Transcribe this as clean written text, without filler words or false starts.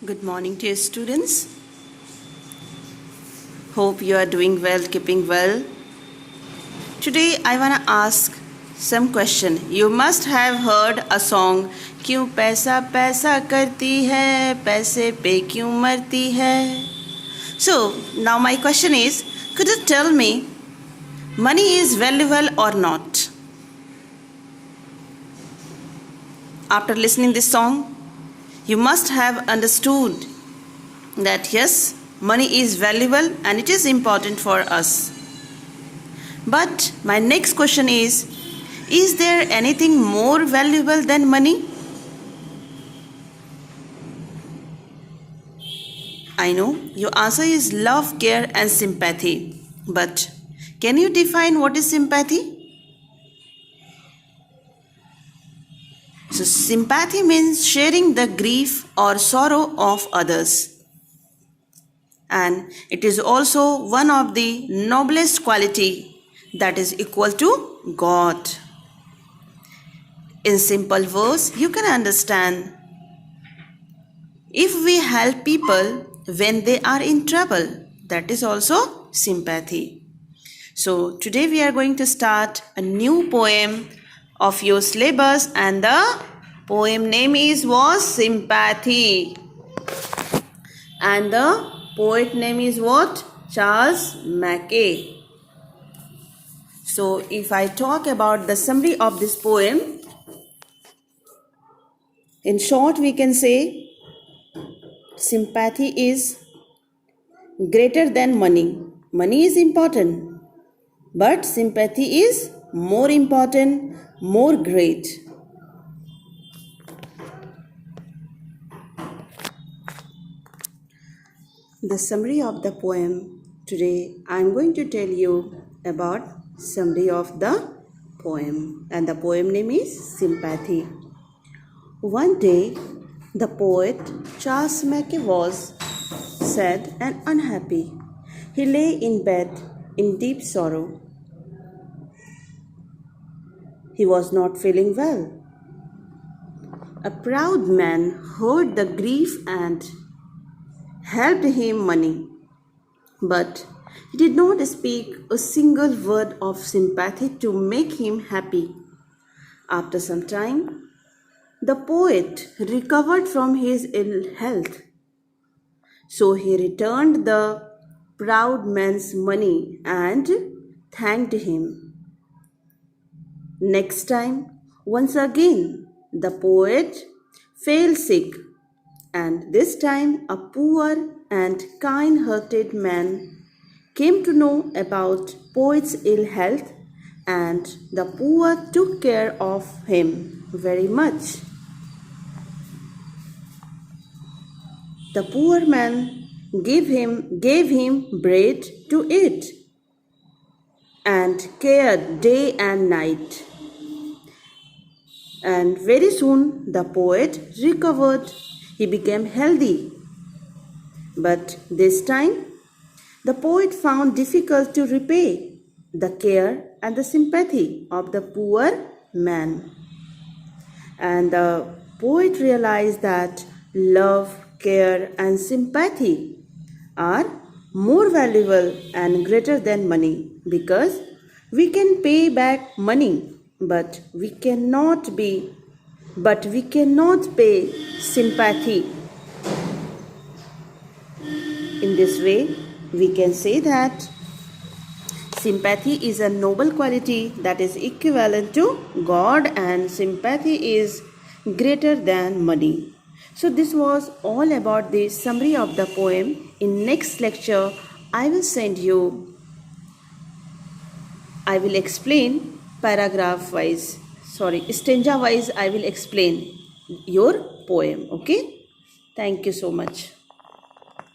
Good morning to you students. Hope you are doing well, keeping well. Today I want to ask some question. You must have heard a song, क्यों पैसा पैसा करती है, पैसे पे क्यों मरती है. So now my question is, could you tell me, money is valuable or not? After listening this song, you must have understood that yes, money is valuable and it is important for us. But my next question is there anything more valuable than money? I know your answer is love, care and sympathy. But can you define what is sympathy? So sympathy means sharing the grief or sorrow of others. And it is also one of the noblest quality that is equal to God. In simple words, you can understand. If we help people when they are in trouble, that is also sympathy. So today we are going to start a new poem of your syllabus, and the poem name was Sympathy, and the poet name is what? Charles Mackay. So if I talk about the summary of this poem, in short we can say sympathy is greater than money. Money is important, but sympathy is more important, more great. The summary of the poem. Today I am going to tell you about summary of the poem, and the poem name is Sympathy. One day the poet Charles Mackay was sad and unhappy. He lay in bed in deep sorrow. He was not feeling well. A proud man heard the grief and helped him money, but he did not speak a single word of sympathy to make him happy. After some time, the poet recovered from his ill health, so he returned the proud man's money and thanked him. Next time, once again, the poet fell sick, and this time a poor and kind-hearted man came to know about poet's ill health, and the poor took care of him very much. The poor man gave him bread to eat and cared day and night. And very soon the poet recovered. He became healthy. But this time the poet found difficult to repay the care and the sympathy of the poor man. And the poet realized that love, care and sympathy are more valuable and greater than money, because we can pay back money, but we cannot pay sympathy. In this way, we can say that sympathy is a noble quality that is equivalent to God, and sympathy is greater than money. So this was all about the summary of the poem. In next lecture, I will explain stanza wise I will explain your poem. Okay? Thank you so much.